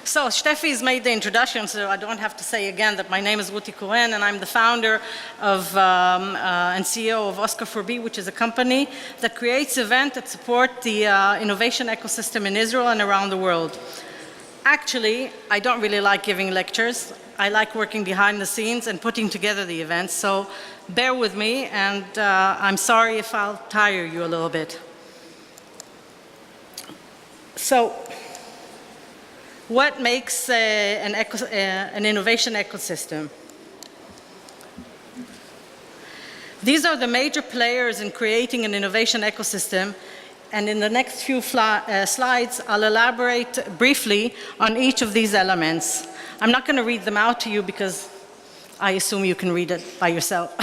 So Steffi's made the introduction, so I don't have to say again that my name is Ruth Koren, and I'm the founder of and CEO of Oscar4B, which is a company that creates events that support the innovation ecosystem in Israel and around the world. Actually, I don't really like giving lectures. I like working behind the scenes and putting together the events, so bear with me, and I'm sorry if I'll tire you a little bit. So, what makes an innovation ecosystem? These are the major players in creating an innovation ecosystem, and in the next few slides, I'll elaborate briefly on each of these elements. I'm not going to read them out to you because I assume you can read it by yourself.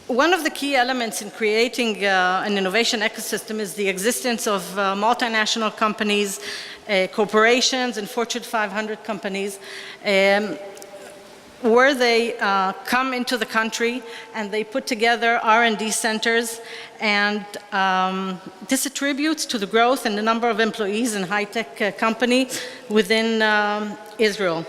One of the key elements in creating an innovation ecosystem is the existence of multinational companies, corporations, and Fortune 500 companies, where they come into the country and they put together R&D centers, and this attributes to the growth and the number of employees in high-tech company within Israel.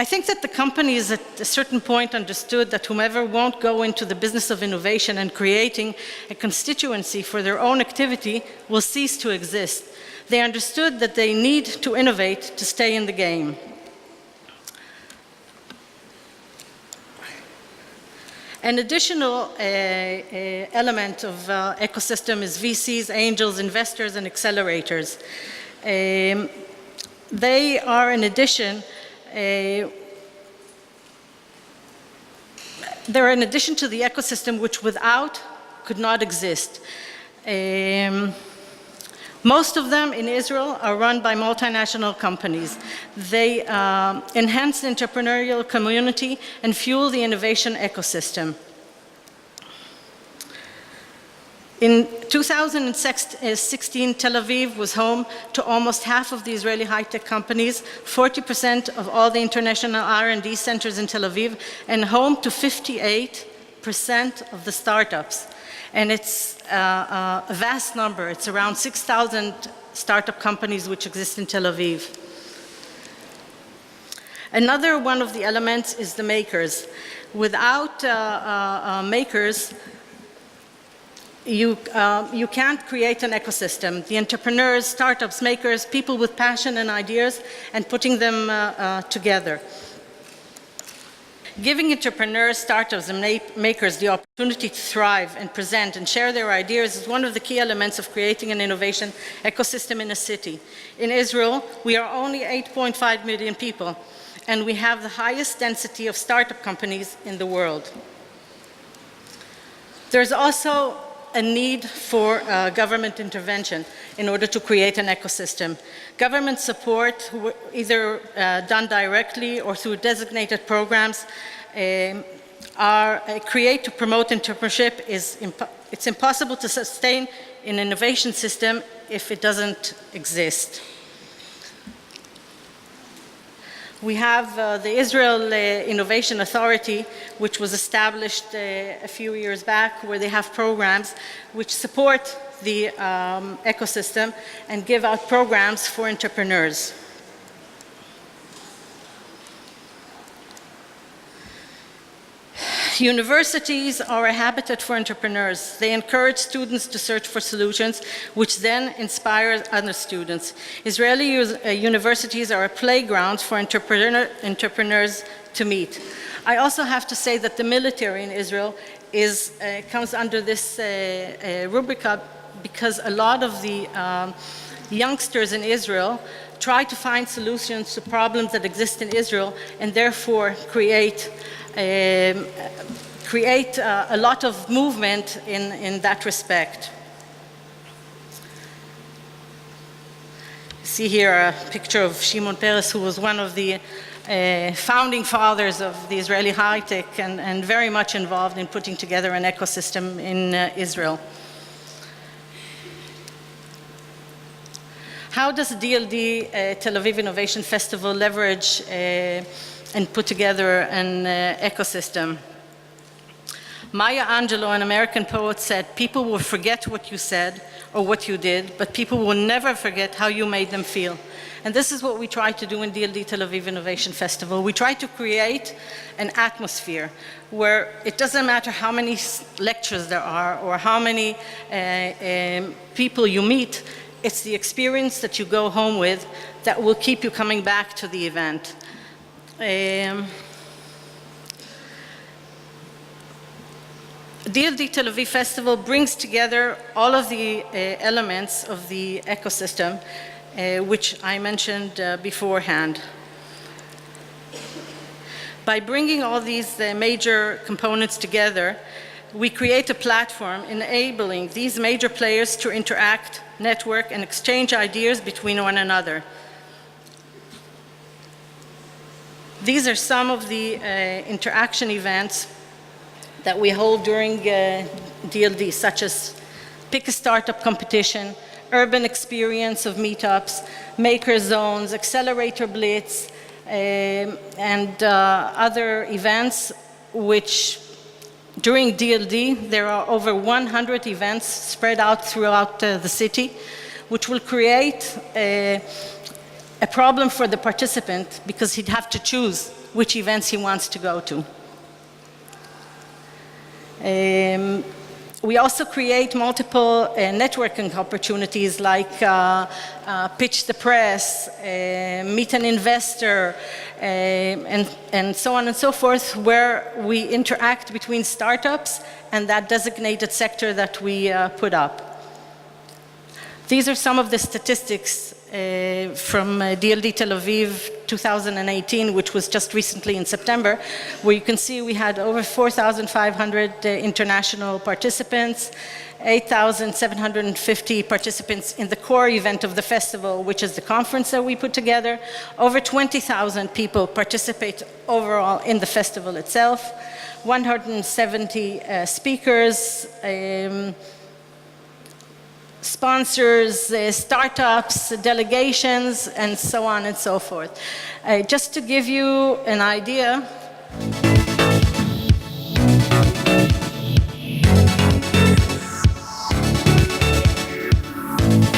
I think that the companies at a certain point understood that whomever won't go into the business of innovation and creating a constituency for their own activity will cease to exist. They understood that they need to innovate to stay in the game. An additional element of ecosystem is VCs, angels, investors, and accelerators. They are, in addition, they're in addition to the ecosystem which without could not exist. Most of them in Israel are run by multinational companies. They enhance the entrepreneurial community and fuel the innovation ecosystem. In 2016, Tel Aviv was home to almost half of the Israeli high-tech companies, 40% of all the international R&D centers in Tel Aviv, and home to 58% of the startups. And it's a vast number. It's around 6,000 startup companies which exist in Tel Aviv. Another one of the elements is the makers. Without makers, you can't create an ecosystem. The entrepreneurs, startups, makers, people with passion and ideas, and putting them together. Giving entrepreneurs, startups, and makers the opportunity to thrive and present and share their ideas is one of the key elements of creating an innovation ecosystem in a city. In Israel, we are only 8.5 million people, and we have the highest density of startup companies in the world. There's also a need for government intervention in order to create an ecosystem. Government support, either done directly or through designated programs, create to promote entrepreneurship. It's impossible to sustain an innovation system if it doesn't exist. We have the Israel Innovation Authority, which was established a few years back, where they have programs which support the ecosystem and give out programs for entrepreneurs. Universities are a habitat for entrepreneurs. They encourage students to search for solutions, which then inspire other students. Israeli universities are a playground for entrepreneurs to meet. I also have to say that the military in Israel comes under this rubric because a lot of the youngsters in Israel try to find solutions to problems that exist in Israel, and therefore create a lot of movement in that respect. See here a picture of Shimon Peres, who was one of the founding fathers of the Israeli high-tech and very much involved in putting together an ecosystem in Israel. How does DLD Tel Aviv Innovation Festival leverage and put together an ecosystem? Maya Angelou, an American poet, said, "People will forget what you said or what you did, but people will never forget how you made them feel." And this is what we try to do in DLD Tel Aviv Innovation Festival. We try to create an atmosphere where it doesn't matter how many lectures there are or how many people you meet, it's the experience that you go home with that will keep you coming back to the event. DLD Tel Aviv Festival brings together all of the elements of the ecosystem, which I mentioned beforehand. By bringing all these major components together, we create a platform enabling these major players to interact, network, and exchange ideas between one another. These are some of the interaction events that we hold during DLD, such as Pick a Startup competition, urban experience of meetups, maker zones, accelerator blitz, and other events, which during DLD, there are over 100 events spread out throughout the city, which will create a problem for the participant because he'd have to choose which events he wants to go to. We also create multiple networking opportunities like Pitch the Press, Meet an Investor, and so on and so forth, where we interact between startups and that designated sector that we put up. These are some of the statistics from DLD Tel Aviv 2018, which was just recently in September, where you can see we had over 4,500 international participants, 8,750 participants in the core event of the festival, which is the conference that we put together. Over 20,000 people participate overall in the festival itself, 170 speakers, sponsors, startups, delegations, and so on and so forth. Just to give you an idea,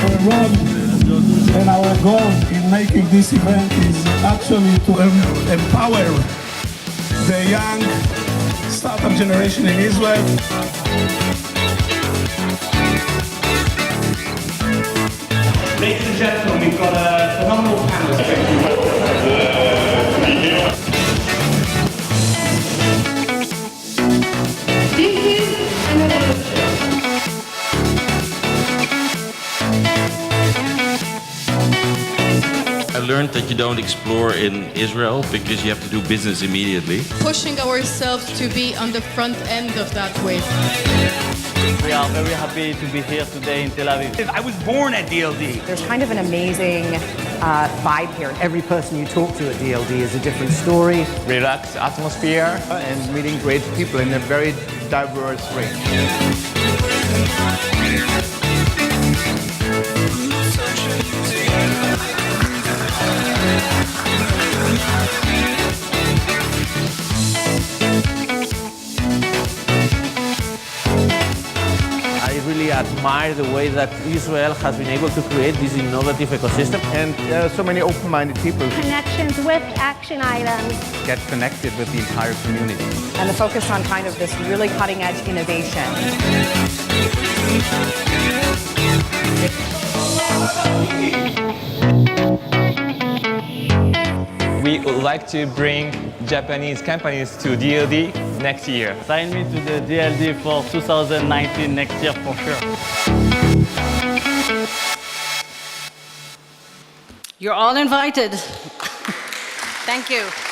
Our role and our goal in making this event is actually to empower the young startup generation in Israel. Ladies and gentlemen, we've got a phenomenal panel. This is an evolution. I learned that you don't explore in Israel because you have to do business immediately. Pushing ourselves to be on the front end of that wave. We are very happy to be here today in Tel Aviv. I was born at DLD. There's kind of an amazing vibe here. Every person you talk to at DLD is a different story. Relaxed atmosphere and meeting great people in a very diverse range. I really admire the way that Israel has been able to create this innovative ecosystem. And there are so many open-minded people. Connections with action items. Get connected with the entire community. And the focus on kind of this really cutting-edge innovation. We would like to bring Japanese companies to DLD next year. Sign me to the DLD for 2019 next year for sure. you're all invited. Thank you.